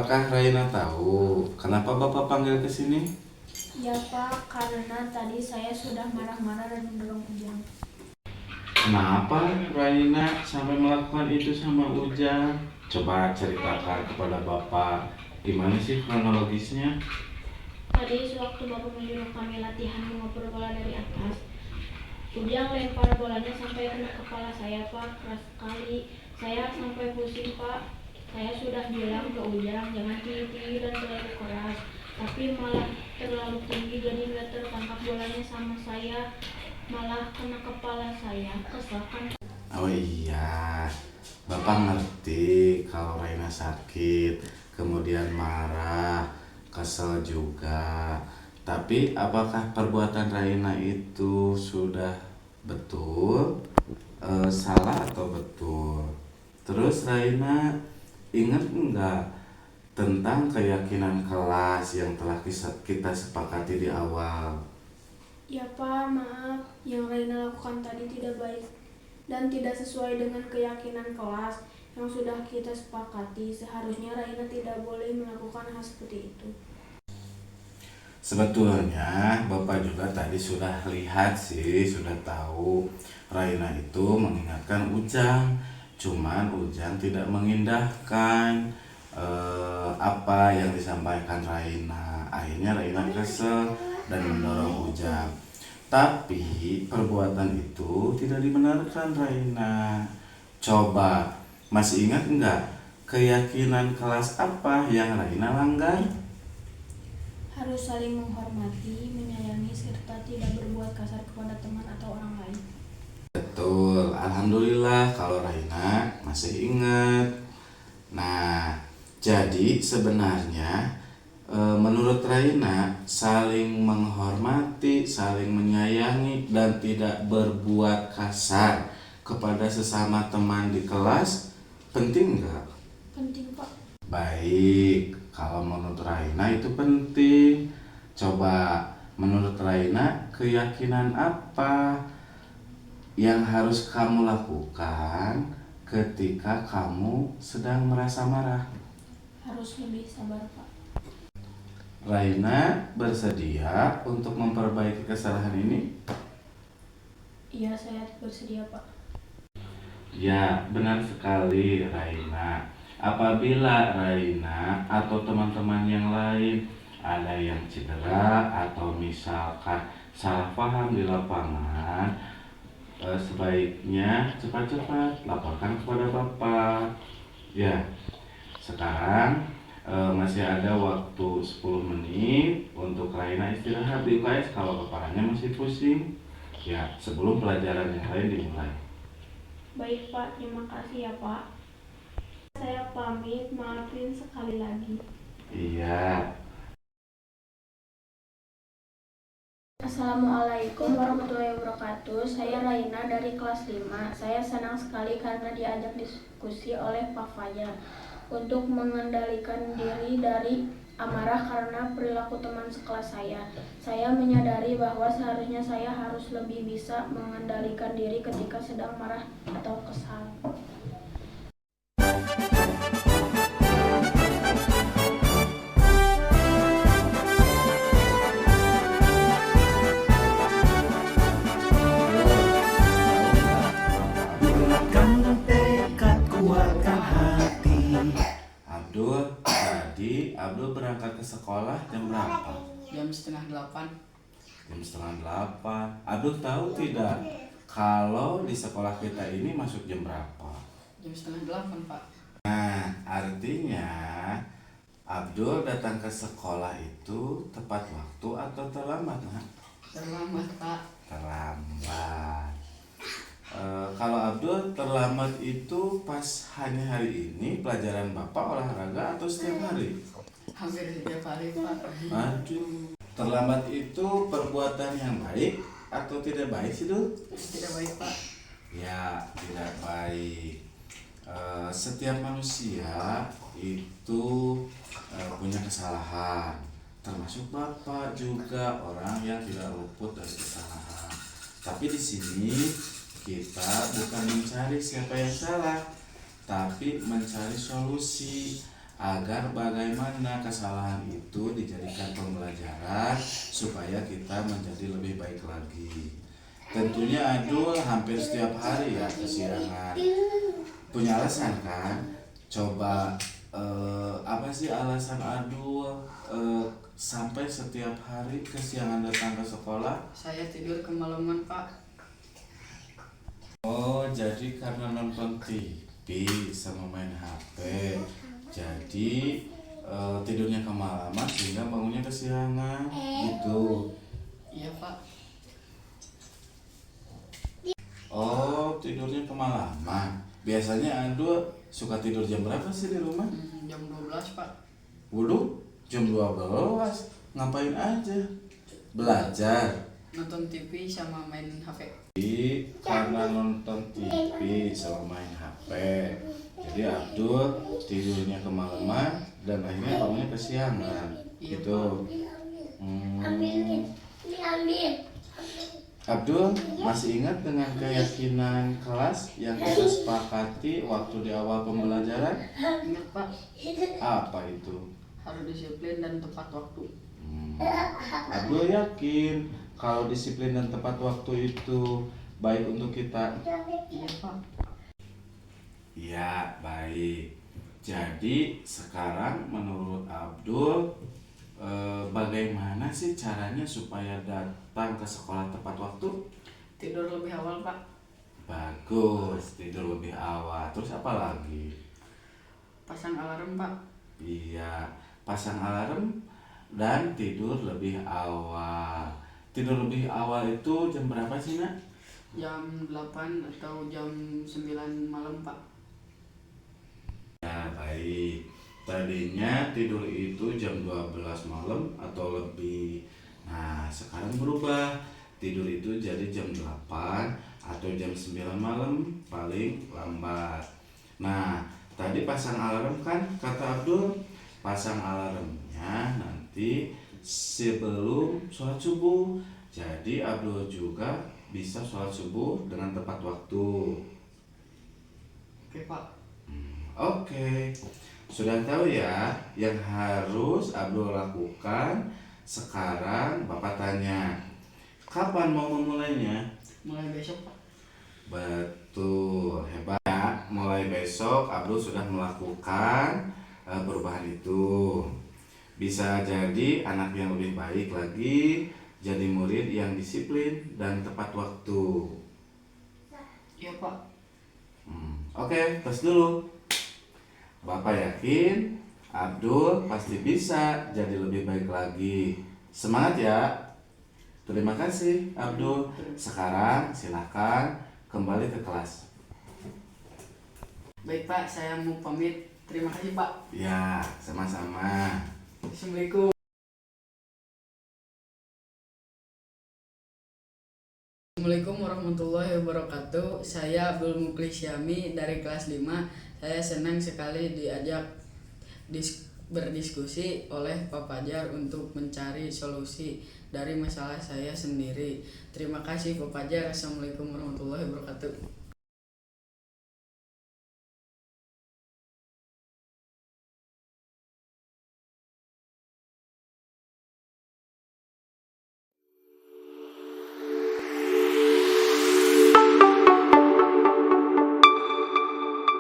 Apakah Raina tahu kenapa Bapak panggil ke sini? Ya Pak, karena tadi saya sudah marah-marah dan mendorong Ujang. Kenapa Raina sampai melakukan itu sama Ujang? Coba ceritakan kepada Bapak, gimana sih kronologisnya? Tadi sewaktu Bapak menyuruh kami latihan mengoper bola dari atas, Ujang lempar bolanya sampai kena kepala saya Pak, keras sekali. Saya sampai pusing Pak. Saya sudah bilang ke Ujang jangan tinggi-tinggi dan terlalu keras, tapi malah terlalu tinggi jadi nggak tertangkap bolanya sama saya, malah kena kepala saya. Kesel kan? Oh iya, Bapak ngerti kalau Raina sakit, kemudian marah, kesel juga. Tapi apakah perbuatan Raina itu sudah betul, salah atau betul? Terus Raina ingat enggak tentang keyakinan kelas yang telah kita sepakati di awal? Ya Pak, maaf. Yang Raina lakukan tadi tidak baik dan tidak sesuai dengan keyakinan kelas yang sudah kita sepakati. Seharusnya Raina tidak boleh melakukan hal seperti itu. Sebetulnya Bapak juga tadi sudah lihat sih, sudah tahu Raina itu mengingatkan Ujang. Cuman Ujang tidak mengindahkan apa yang disampaikan Raina. Akhirnya Raina kesel dan mendorong Ujang. Tapi perbuatan itu tidak dibenarkan Raina. Coba masih ingat enggak keyakinan kelas apa yang Raina langgar? Harus saling menghormati, menyayangi, serta tidak berbuat kasar kepada teman atau orang lain. Betul, alhamdulillah kalau Raina masih ingat. Nah, jadi sebenarnya menurut Raina saling menghormati, saling menyayangi dan tidak berbuat kasar kepada sesama teman di kelas penting nggak? Penting Pak. Baik, kalau menurut Raina itu penting. Coba menurut Raina keyakinan apa yang harus kamu lakukan ketika kamu sedang merasa marah? Harus lebih sabar Pak. Raina bersedia untuk memperbaiki kesalahan ini? Iya, saya bersedia Pak. Ya, benar sekali Raina. Apabila Raina atau teman-teman yang lain ada yang cedera atau misalkan salah paham di lapangan, sebaiknya cepat-cepat laporkan kepada Bapak. Ya, sekarang masih ada waktu 10 menit untuk Raina istirahat di UKS kalau kepalanya masih pusing. Ya, sebelum pelajaran yang lain dimulai. Baik Pak, terima kasih ya Pak. Saya pamit, maafin sekali lagi. Iya. Assalamualaikum warahmatullahi wabarakatuh. Saya Raina dari kelas 5. Saya senang sekali karena diajak diskusi oleh Pak Fajar untuk mengendalikan diri dari amarah karena perilaku teman sekelas saya. Saya menyadari bahwa seharusnya saya harus lebih bisa mengendalikan diri ketika sedang marah atau kesal. Bulatkan tekad, kuatkan hati. Abdul, tadi Abdul berangkat ke sekolah jam berapa? Jam 7:30. Jam setengah 8. Abdul tahu tidak kalau di sekolah kita ini masuk jam berapa? Jam 7:30, Pak. Nah, artinya Abdul datang ke sekolah itu tepat waktu atau terlambat? Nah, Terlambat, Pak. terlambat. Kalau Abdul terlambat itu pas hanya hari ini pelajaran Bapak olahraga atau setiap hari? Hampir setiap hari, Pak. Aduh, terlambat itu perbuatan yang baik atau tidak baik sih, Dul? Tidak baik, Pak. Ya, tidak baik. Setiap manusia itu punya kesalahan, termasuk Bapak juga orang yang tidak luput dari kesalahan. Tapi di sini kita bukan mencari siapa yang salah, tapi mencari solusi agar bagaimana kesalahan itu dijadikan pembelajaran supaya kita menjadi lebih baik lagi. Tentunya Abdul hampir setiap hari ya kesiangan. Punya alasan kan? Coba apa sih alasan Abdul sampai setiap hari kesiangan datang ke sekolah? Saya tidur kemalaman Pak. Oh, jadi karena nonton TV sama main HP, jadi tidurnya kemalaman sehingga bangunnya kesiangan gitu. Iya Pak. Oh, tidurnya kemalaman. Biasanya Ando suka tidur jam berapa sih di rumah? Jam 12 Pak. Waduh, jam 12. Ngapain aja? Belajar. Nonton TV sama main HP. Karena nonton TV sama main HP, jadi Abdul tidurnya kemalaman dan akhirnya bangunnya kesiangan gitu. Abdul masih ingat dengan keyakinan kelas yang kita sepakati waktu di awal pembelajaran? Ingat Pak, Apa itu? harus disiplin dan tepat waktu. Abdul yakin kalau disiplin dan tepat waktu itu baik untuk kita. Iya Pak. Ya, baik. Jadi sekarang menurut Abdul bagaimana sih caranya supaya datang ke sekolah tepat waktu? Tidur lebih awal Pak. Bagus, tidur lebih awal. Terus apa lagi? Pasang alarm Pak. Iya, pasang alarm dan tidur lebih awal. Tidur lebih awal itu jam berapa sih, Nak? Jam 8 atau jam 9 malam Pak. Ya, baik. Tadinya tidur itu jam 12 malam atau lebih. Nah, sekarang berubah. Tidur itu jadi jam 8 atau jam 9 malam paling lambat. Nah, tadi pasang alarm kan kata Abdul, pasang alarmnya nanti sebelum sholat subuh. Jadi Abdul juga bisa sholat subuh dengan tepat waktu. Oke Pak. Oke, sudah tahu ya yang harus Abdul lakukan. Sekarang Bapak tanya, kapan mau memulainya? Mulai besok Pak. Betul, hebat ya. Mulai besok Abdul sudah melakukan perubahan itu. Bisa jadi anak yang lebih baik lagi, jadi murid yang disiplin dan tepat waktu. Iya Pak. Oke, tes dulu. Bapak yakin Abdul pasti bisa jadi lebih baik lagi. Semangat ya. Terima kasih Abdul. Sekarang silakan kembali ke kelas. Baik Pak, saya mau pamit. Terima kasih Pak. Ya, sama-sama. Assalamualaikum. Assalamualaikum warahmatullahi wabarakatuh. Saya Abdul Muklis Syami dari kelas 5. Saya senang sekali diajak berdiskusi oleh Pak Fajar untuk mencari solusi dari masalah saya sendiri. Terima kasih Pak Fajar. Assalamualaikum warahmatullahi wabarakatuh.